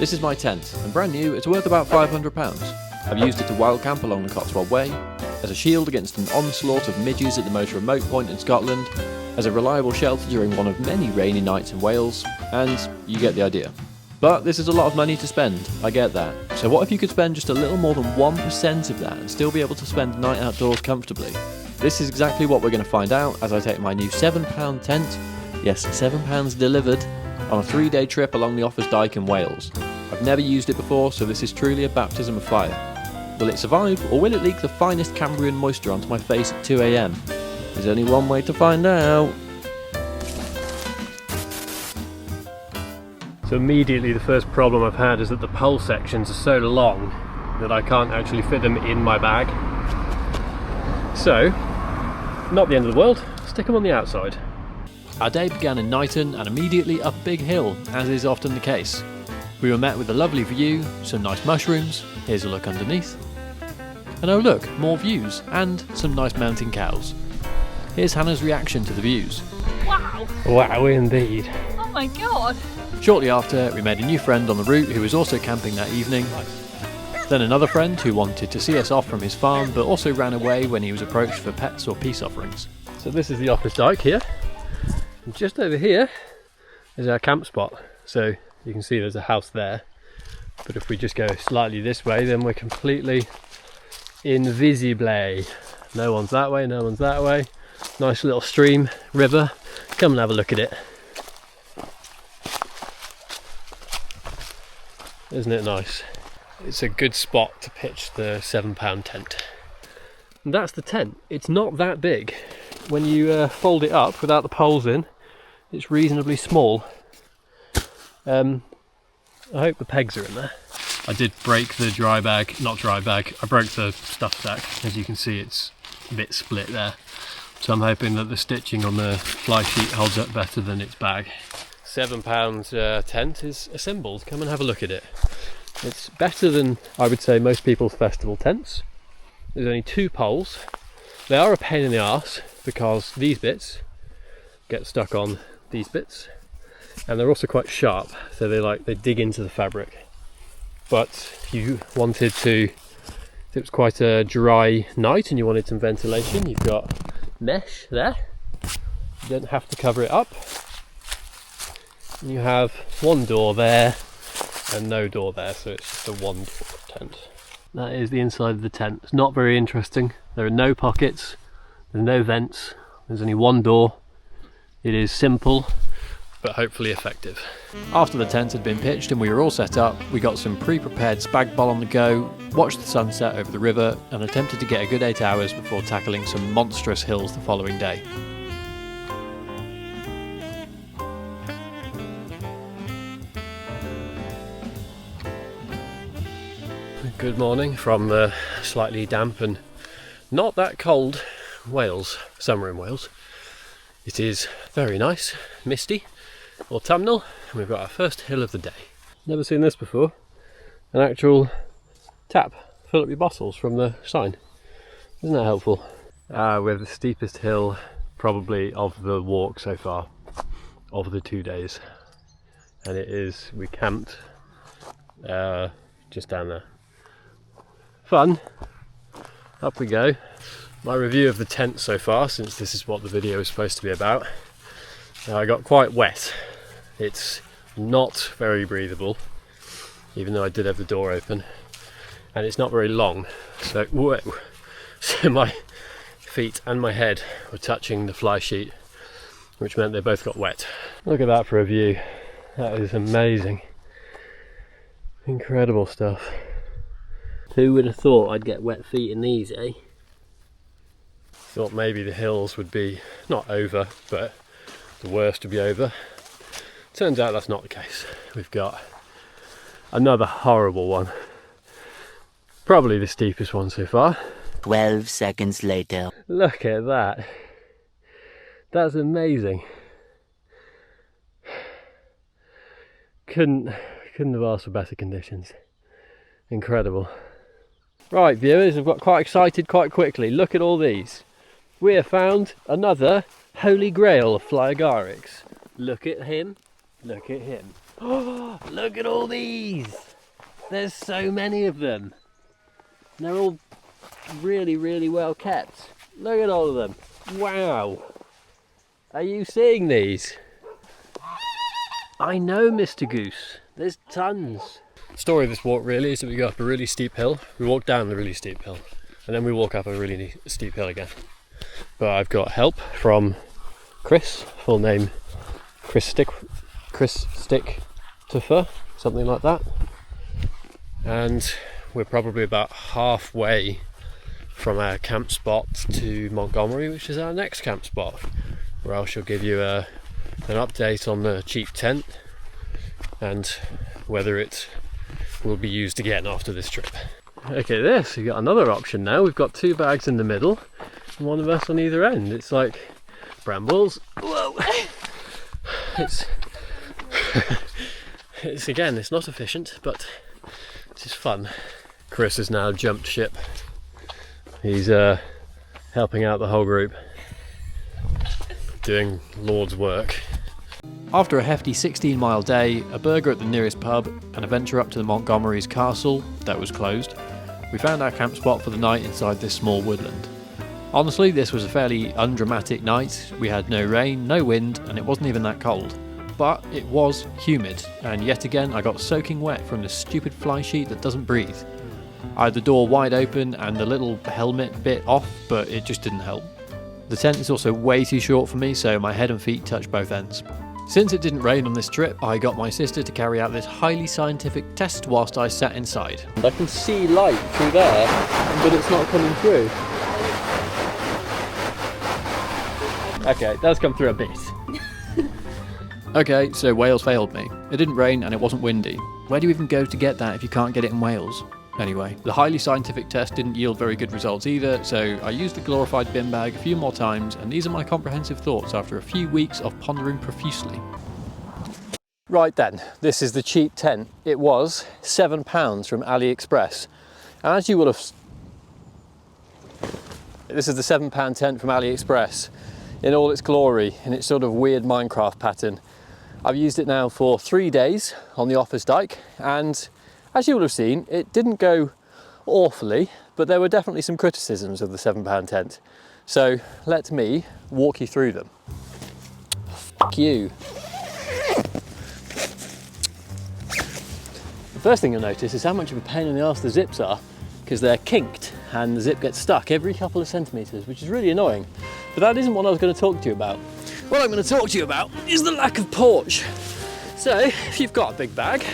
This is my tent, and brand new, it's worth about £500. I've used it to wild camp along the Cotswold Way, as a shield against an onslaught of midges at the most remote point in Scotland, as a reliable shelter during one of many rainy nights in Wales, and you get the idea. But this is a lot of money to spend, I get that. So what if you could spend just a little more than 1% of that and still be able to spend a night outdoors comfortably? This is exactly what we're going to find out as I take my new £7 tent, yes, £7 delivered, on a 3-day trip along the Offa's Dyke in Wales. I've never used it before, so this is truly a baptism of fire. Will it survive, or will it leak the finest Cambrian moisture onto my face at 2 AM? There's only one way to find out. So immediately the first problem I've had is that the pole sections are so long that I can't actually fit them in my bag. So, not the end of the world, stick them on the outside. Our day began in Knighton and immediately up a big hill, as is often the case. We were met with a lovely view, some nice mushrooms, here's a look underneath. And oh look, more views, and some nice mountain cows. Here's Hannah's reaction to the views. Wow! Wow indeed. Oh my god! Shortly after, we made a new friend on the route who was also camping that evening. Then another friend who wanted to see us off from his farm but also ran away when he was approached for pets or peace offerings. So this is the Offa's Dyke here. And just over here is our camp spot. So you can see there's a house there. But if we just go slightly this way, then we're completely invisible. No one's that way, no one's that way. Nice little stream, river. Come and have a look at it. Isn't it nice? It's a good spot to pitch the £7 tent. And that's the tent. It's not that big. When you fold it up without the poles in, it's reasonably small. I hope the pegs are in there. I did break the I broke the stuff sack. As you can see, it's a bit split there. So I'm hoping that the stitching on the fly sheet holds up better than its bag. £7 tent is assembled. Come and have a look at it. It's better than, I would say, most people's festival tents. There's only 2 poles. They are a pain in the arse because these bits get stuck on these bits, and they're also quite sharp, so they dig into the fabric. But if you wanted to, if it was quite a dry night and you wanted some ventilation, you've got mesh there. You don't have to cover it up. And you have one door there and no door there, so it's just a one door tent. That is the inside of the tent. It's not very interesting. There are no pockets, there's no vents, there's only one door. It is simple, but hopefully effective. After the tent had been pitched and we were all set up, we got some pre-prepared spag bol on the go, watched the sunset over the river, and attempted to get a good 8 hours before tackling some monstrous hills the following day. Good morning from slightly damp and not that cold Wales, summer in Wales. It is very nice, misty, autumnal, and we've got our first hill of the day. Never seen this before. An actual tap, fill up your bottles from the sign. Isn't that helpful? We're the steepest hill probably of the walk so far, of the 2 days. And it is, we camped just down there. Fun, up we go. My review of the tent so far, since this is what the video is supposed to be about. I got quite wet. It's not very breathable, even though I did have the door open, and it's not very long, so whoa. So my feet and my head were touching the fly sheet, which meant they both got wet. Look at that for a view. That is amazing. Incredible stuff. Who would have thought I'd get wet feet in these, eh? Thought maybe the hills would be not over, but the worst would be over. Turns out that's not the case. We've got another horrible one. Probably the steepest one so far. 12 seconds later. Look at that. That's amazing. Couldn't have asked for better conditions. Incredible. Right, viewers, I've got quite excited quite quickly. Look at all these. We have found another holy grail of fly agarics. Look at him. Look at him. Oh, look at all these! There's so many of them. And they're all really, really well kept. Look at all of them. Wow! Are you seeing these? I know, Mr. Goose. There's tons. The story of this walk really is that we go up a really steep hill, we walk down the really steep hill, and then we walk up a really steep hill again. But I've got help from Chris, full name Chris Sticktifer, something like that. And we're probably about halfway from our camp spot to Montgomery, which is our next camp spot, where I shall give you an update on the cheap tent and whether it will be used again after this trip. Okay, we've got another option now. We've got 2 bags in the middle and one of us on either end. It's like brambles. Whoa! It's again, it's not efficient, but it is fun. Chris has now jumped ship. He's helping out the whole group, doing Lord's work. After a hefty 16-mile day, a burger at the nearest pub, and a venture up to the Montgomery's castle that was closed, we found our camp spot for the night inside this small woodland. Honestly, this was a fairly undramatic night. We had no rain, no wind, and it wasn't even that cold. But it was humid, and yet again I got soaking wet from this stupid fly sheet that doesn't breathe. I had the door wide open and the little helmet bit off, but it just didn't help. The tent is also way too short for me, so my head and feet touch both ends. Since it didn't rain on this trip, I got my sister to carry out this highly scientific test whilst I sat inside. I can see light through there, but it's not coming through. Okay, it does come through a bit. Okay, so Wales failed me. It didn't rain and it wasn't windy. Where do you even go to get that if you can't get it in Wales? Anyway, the highly scientific test didn't yield very good results either, so I used the glorified bin bag a few more times, and these are my comprehensive thoughts after a few weeks of pondering profusely. Right then, this is the cheap tent. It was £7 from AliExpress. And as you will have... This is the £7 tent from AliExpress in all its glory, in its sort of weird Minecraft pattern. I've used it now for 3 days on the office dike, and as you will have seen, it didn't go awfully, but there were definitely some criticisms of the £7 tent. So let me walk you through them. Fuck you. The first thing you'll notice is how much of a pain in the arse the zips are, because they're kinked and the zip gets stuck every couple of centimetres, which is really annoying. But that isn't what I was going to talk to you about. What I'm going to talk to you about is the lack of porch. So if you've got a big bag,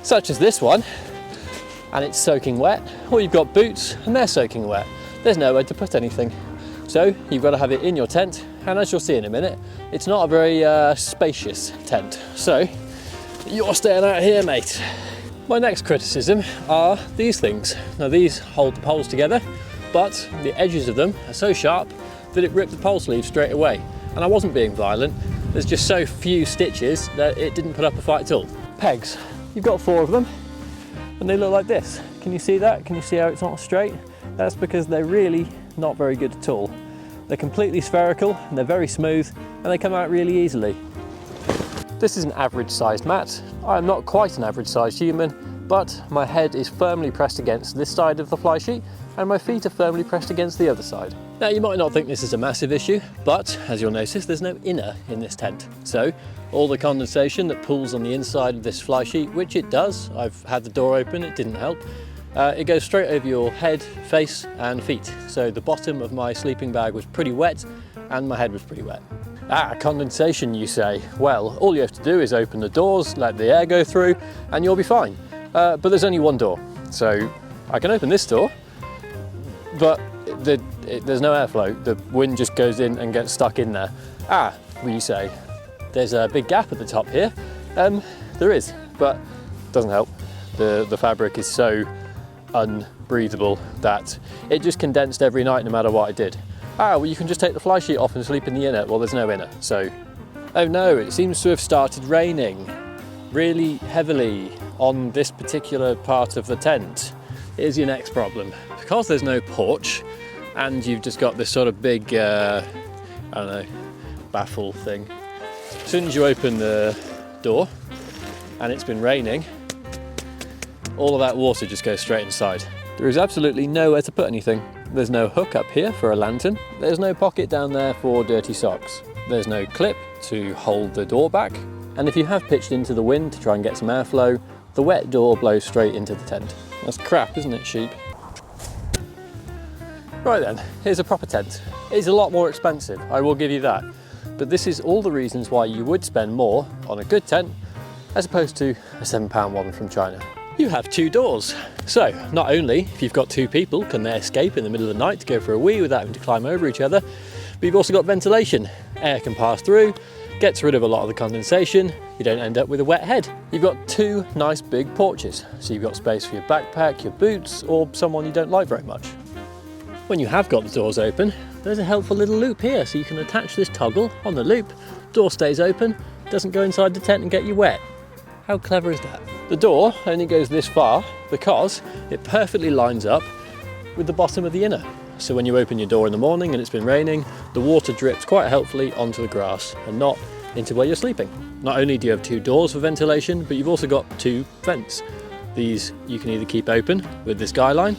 such as this one, and it's soaking wet, or you've got boots and they're soaking wet, there's nowhere to put anything. So you've got to have it in your tent, and as you'll see in a minute, it's not a very spacious tent. So you're staying out here, mate. My next criticism are these things. Now these hold the poles together, but the edges of them are so sharp that it ripped the pole sleeve straight away. And I wasn't being violent, there's just so few stitches that it didn't put up a fight at all. Pegs. You've got 4 of them, and they look like this. Can you see that? Can you see how it's not straight? That's because they're really not very good at all. They're completely spherical, and they're very smooth, and they come out really easily. This is an average sized mat. I am not quite an average sized human, but my head is firmly pressed against this side of the fly sheet, and my feet are firmly pressed against the other side. Now you might not think this is a massive issue, but as you'll notice, there's no inner in this tent. So all the condensation that pools on the inside of this fly sheet, which it does, I've had the door open, it didn't help, it goes straight over your head, face and feet. So the bottom of my sleeping bag was pretty wet and my head was pretty wet. Ah, condensation, you say? Well, all you have to do is open the doors, let the air go through, and you'll be fine. But there's only one door, so I can open this door, but there's no airflow. The wind just goes in and gets stuck in there. Ah, well, you say, there's a big gap at the top here. There is, but it doesn't help. The fabric is so unbreathable that it just condensed every night no matter what I did. Ah, well, you can just take the fly sheet off and sleep in the inner. Well, there's no inner, so... Oh no, it seems to have started raining really heavily on this particular part of the tent. Here's your next problem. Because there's no porch, and you've just got this sort of big, I don't know, baffle thing. As soon as you open the door and it's been raining, all of that water just goes straight inside. There is absolutely nowhere to put anything. There's no hook up here for a lantern. There's no pocket down there for dirty socks. There's no clip to hold the door back. And if you have pitched into the wind to try and get some airflow, the wet door blows straight into the tent. That's crap, isn't it, sheep? Right then, here's a proper tent. It's a lot more expensive, I will give you that. But this is all the reasons why you would spend more on a good tent as opposed to a £7 one from China. You have 2 doors. So, not only, if you've got 2 people, can they escape in the middle of the night to go for a wee without having to climb over each other, but you've also got ventilation. Air can pass through, gets rid of a lot of the condensation, you don't end up with a wet head. You've got 2 nice big porches, so you've got space for your backpack, your boots, or someone you don't like very much. When you have got the doors open, there's a helpful little loop here, so you can attach this toggle on the loop, door stays open, doesn't go inside the tent and get you wet. How clever is that? The door only goes this far because it perfectly lines up with the bottom of the inner. So when you open your door in the morning and it's been raining, the water drips quite helpfully onto the grass and not into where you're sleeping. Not only do you have 2 doors for ventilation, but you've also got 2 vents. These you can either keep open with this guy line,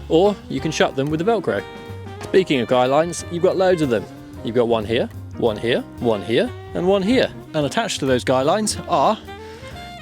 or you can shut them with the Velcro. Speaking of guy lines, you've got loads of them. You've got one here, one here, one here, and one here. And attached to those guy lines are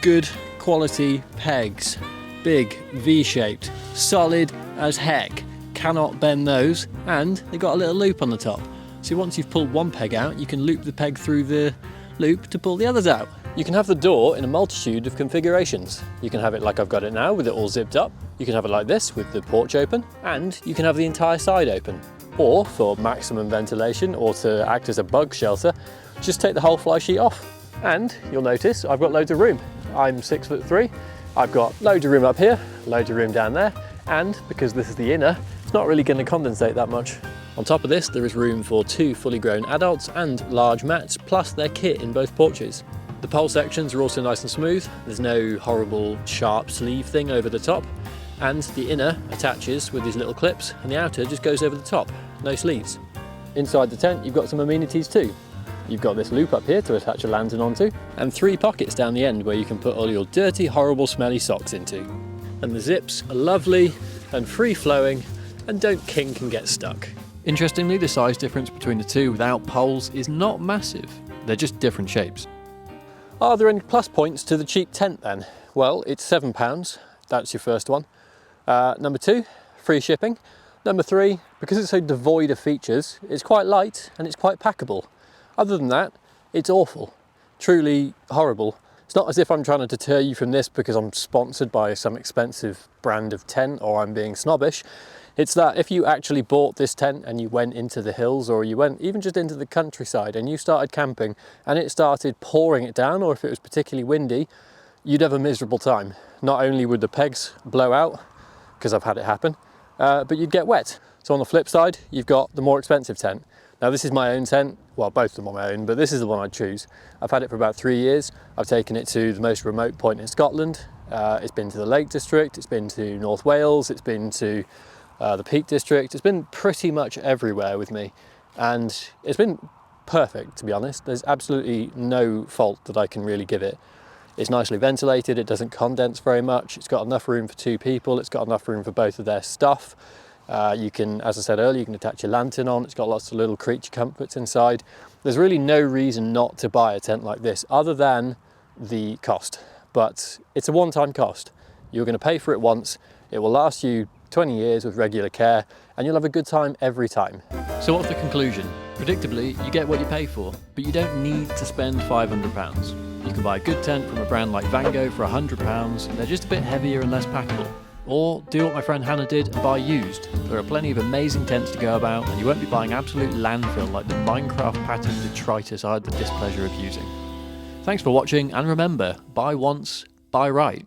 good quality pegs. Big, V-shaped, solid as heck. Cannot bend those, and they've got a little loop on the top. So once you've pulled one peg out, you can loop the peg through the loop to pull the others out. You can have the door in a multitude of configurations. You can have it like I've got it now with it all zipped up. You can have it like this with the porch open, and you can have the entire side open. Or for maximum ventilation or to act as a bug shelter, just take the whole fly sheet off. And you'll notice I've got loads of room. I'm 6'3". I've got loads of room up here, loads of room down there, and because this is the inner, it's not really going to condensate that much. On top of this, there is room for 2 fully grown adults and large mats, plus their kit in both porches. The pole sections are also nice and smooth. There's no horrible sharp sleeve thing over the top, and the inner attaches with these little clips, and the outer just goes over the top, no sleeves. Inside the tent, you've got some amenities too. You've got this loop up here to attach a lantern onto, and 3 pockets down the end where you can put all your dirty, horrible, smelly socks into. And the zips are lovely and free-flowing and don't kink and get stuck. Interestingly, the size difference between the 2 without poles is not massive. They're just different shapes. Are there any plus points to the cheap tent then? Well, it's £7, that's your first one. Number 2, free shipping. Number 3, because it's so devoid of features, it's quite light and it's quite packable. Other than that, it's awful, truly horrible. It's not as if I'm trying to deter you from this because I'm sponsored by some expensive brand of tent or I'm being snobbish. It's that if you actually bought this tent and you went into the hills or you went even just into the countryside and you started camping and it started pouring it down, or if it was particularly windy, you'd have a miserable time. Not only would the pegs blow out, because I've had it happen, but you'd get wet. So on the flip side, you've got the more expensive tent. Now this is my own tent, well both of them are my own, but this is the one I'd choose. I've had it for about 3 years. I've taken it to the most remote point in Scotland. It's been to the Lake District, it's been to North Wales, it's been to the Peak District. It's been pretty much everywhere with me, and it's been perfect, to be honest. There's absolutely no fault that I can really give it. It's nicely ventilated, it doesn't condense very much, it's got enough room for 2 people, it's got enough room for both of their stuff. You can, as I said earlier, you can attach your lantern on, it's got lots of little creature comforts inside. There's really no reason not to buy a tent like this other than the cost, but it's a one-time cost. You're going to pay for it once, it will last you 20 years with regular care, and you'll have a good time every time. So what's the conclusion? Predictably, you get what you pay for, but you don't need to spend £500. You can buy a good tent from a brand like Vango for £100, they're just a bit heavier and less packable. Or do what my friend Hannah did and buy used. There are plenty of amazing tents to go about, and you won't be buying absolute landfill like the Minecraft patterned detritus I had the displeasure of using. Thanks for watching, and remember, buy once, buy right.